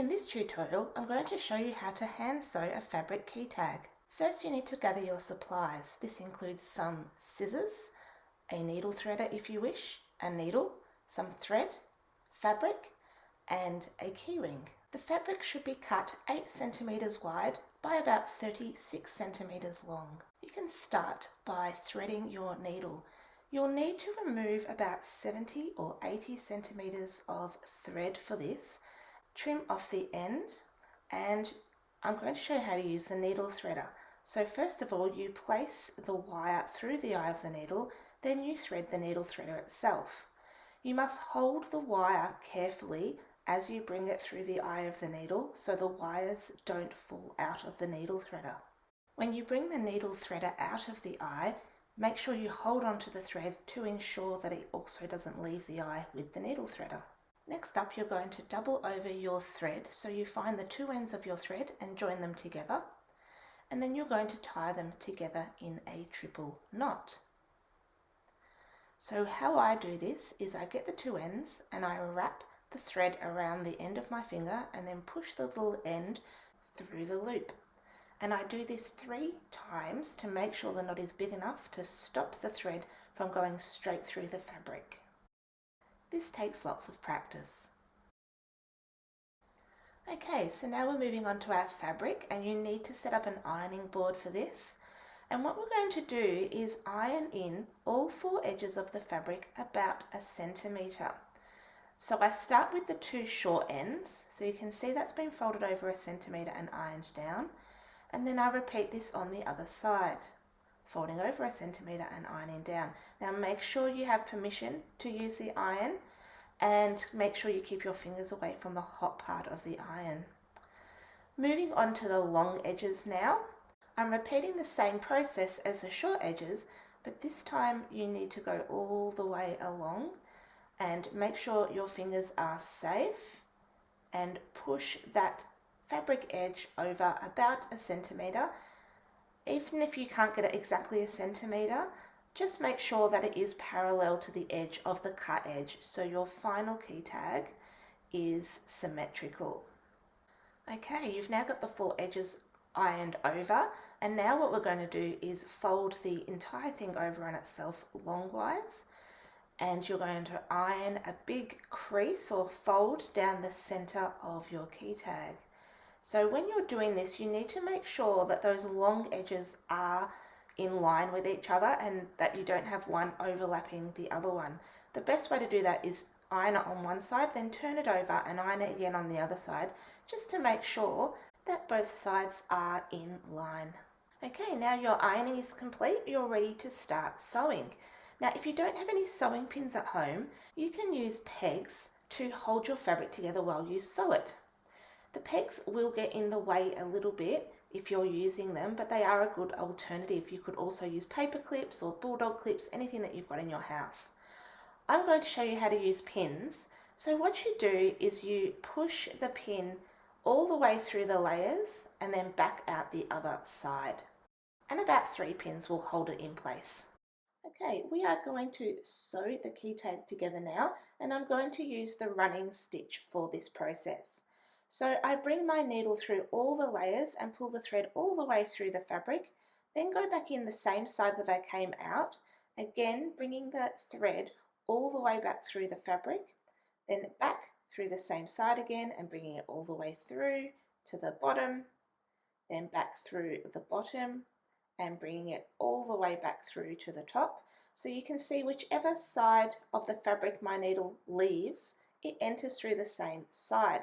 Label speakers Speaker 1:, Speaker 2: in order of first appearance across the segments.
Speaker 1: In this tutorial, I'm going to show you how to hand sew a fabric key tag. First, you need to gather your supplies. This includes some scissors, a needle threader if you wish, a needle, some thread, fabric, and a key ring. The fabric should be cut 8 centimeters wide by about 36 centimeters long. You can start by threading your needle. You'll need to remove about 70 or 80 centimeters of thread for this. Trim off the end, and I'm going to show you how to use the needle threader. So first of all, you place the wire through the eye of the needle, then you thread the needle threader itself. You must hold the wire carefully as you bring it through the eye of the needle so the wires don't fall out of the needle threader. When you bring the needle threader out of the eye, make sure you hold onto the thread to ensure that it also doesn't leave the eye with the needle threader. Next up, you're going to double over your thread, so you find the two ends of your thread and join them together, and then you're going to tie them together in a triple knot. So how I do this is I get the two ends and I wrap the thread around the end of my finger and then push the little end through the loop. And I do this 3 times to make sure the knot is big enough to stop the thread from going straight through the fabric. This takes lots of practice. Okay, so now we're moving on to our fabric, and you need to set up an ironing board for this. And what we're going to do is iron in all 4 edges of the fabric about 1 centimeter. So I start with the 2 short ends, so you can see that's been folded over 1 centimeter and ironed down, and then I repeat this on the other side, folding over 1 centimeter and ironing down. Now make sure you have permission to use the iron, and make sure you keep your fingers away from the hot part of the iron. Moving on to the long edges now. I'm repeating the same process as the short edges, but this time you need to go all the way along and make sure your fingers are safe and push that fabric edge over about 1 centimeter. Even if you can't get it exactly 1 centimeter, just make sure that it is parallel to the edge of the cut edge, so your final key tag is symmetrical. Okay, you've now got the 4 edges ironed over, and now what we're going to do is fold the entire thing over on itself longwise, and you're going to iron a big crease or fold down the center of your key tag. So when you're doing this, you need to make sure that those long edges are in line with each other and that you don't have one overlapping the other one. The best way to do that is iron it on one side, then turn it over and iron it again on the other side, just to make sure that both sides are in line. Okay, now your ironing is complete, you're ready to start sewing. Now if you don't have any sewing pins at home, you can use pegs to hold your fabric together while you sew it. The pegs will get in the way a little bit if you're using them, but they are a good alternative. You could also use paper clips or bulldog clips, anything that you've got in your house. I'm going to show you how to use pins. So what you do is you push the pin all the way through the layers and then back out the other side. And about 3 pins will hold it in place. Okay, we are going to sew the key tag together now, and I'm going to use the running stitch for this process. So I bring my needle through all the layers and pull the thread all the way through the fabric, then go back in the same side that I came out, again bringing the thread all the way back through the fabric, then back through the same side again and bringing it all the way through to the bottom, then back through the bottom and bringing it all the way back through to the top. So you can see whichever side of the fabric my needle leaves, it enters through the same side.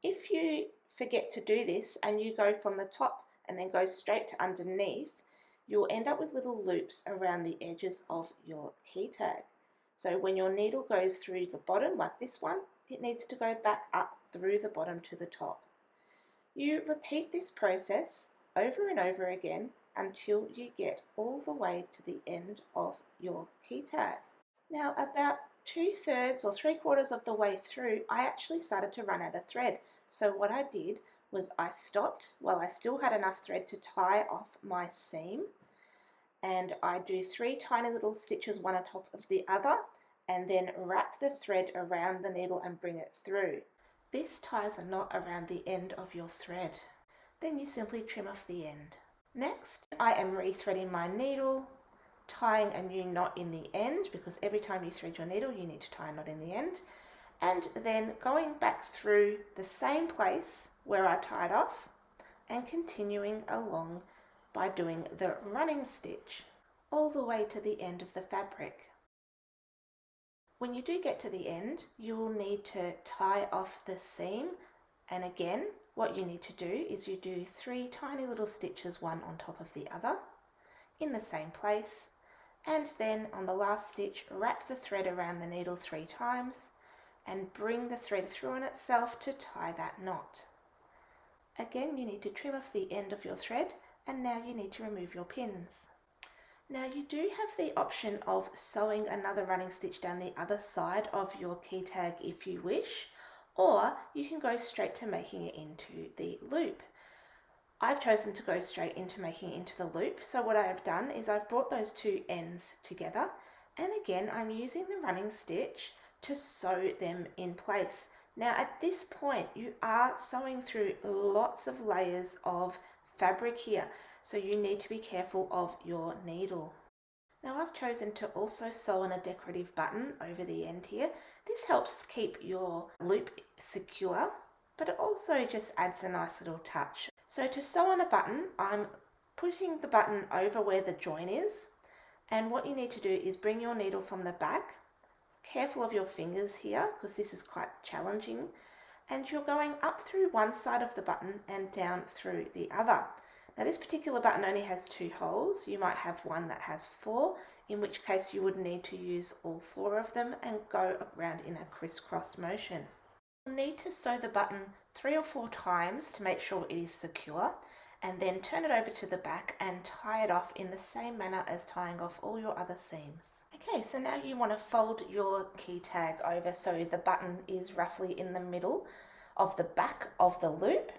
Speaker 1: If you forget to do this and you go from the top and then go straight to underneath, you'll end up with little loops around the edges of your key tag. So when your needle goes through the bottom, like this one, it needs to go back up through the bottom to the top. You repeat this process over and over again until you get all the way to the end of your key tag. Now about 2/3 or 3/4 of the way through, I actually started to run out of thread. So what I did was I stopped while I still had enough thread to tie off my seam, and I do 3 tiny little stitches one on top of the other, and then wrap the thread around the needle and bring it through. This ties a knot around the end of your thread. Then you simply trim off the end. Next, I am rethreading my needle, tying a new knot in the end, because every time you thread your needle you need to tie a knot in the end, and then going back through the same place where I tied off and continuing along by doing the running stitch all the way to the end of the fabric. When you do get to the end, you will need to tie off the seam, and again what you need to do is you do 3 tiny little stitches, one on top of the other, in the same place, and then on the last stitch wrap the thread around the needle 3 times and bring the thread through on itself to tie that knot. Again, you need to trim off the end of your thread, and now you need to remove your pins. Now you do have the option of sewing another running stitch down the other side of your key tag if you wish, or you can go straight to making it into the loop. I've chosen to go straight into making it into the loop, so what I have done is I've brought those 2 ends together, and again I'm using the running stitch to sew them in place. Now at this point you are sewing through lots of layers of fabric here, so you need to be careful of your needle. Now I've chosen to also sew on a decorative button over the end here. This helps keep your loop secure, but it also just adds a nice little touch. So to sew on a button, I'm putting the button over where the join is, and what you need to do is bring your needle from the back. Careful of your fingers here because this is quite challenging, and you're going up through one side of the button and down through the other. Now this particular button only has 2 holes. You might have one that has 4, in which case you would need to use all 4 of them and go around in a crisscross motion. You'll need to sew the button 3 or 4 times to make sure it is secure, and then turn it over to the back and tie it off in the same manner as tying off all your other seams. Okay, so now you want to fold your key tag over so the button is roughly in the middle of the back of the loop,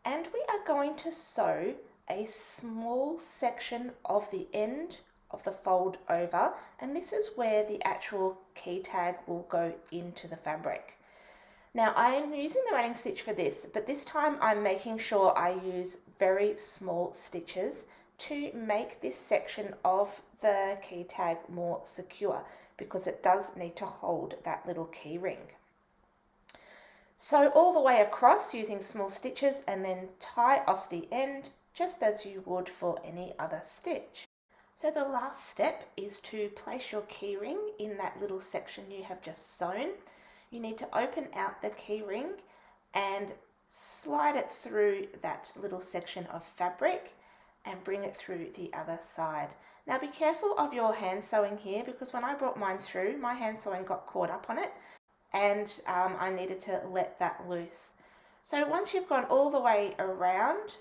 Speaker 1: and we are going to sew a small section of the end of the fold over, and this is where the actual key tag will go into the fabric. Now I am using the running stitch for this, but this time I'm making sure I use very small stitches to make this section of the key tag more secure, because it does need to hold that little key ring. Sew all the way across using small stitches and then tie off the end just as you would for any other stitch. So the last step is to place your key ring in that little section you have just sewn. You need to open out the key ring and slide it through that little section of fabric and bring it through the other side. Now be careful of your hand sewing here, because when I brought mine through, my hand sewing got caught up on it, and I needed to let that loose. So once you've gone all the way around,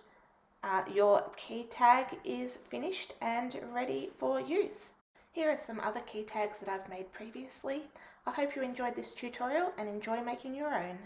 Speaker 1: your key tag is finished and ready for use. Here are some other key tags that I've made previously. I hope you enjoyed this tutorial and enjoy making your own.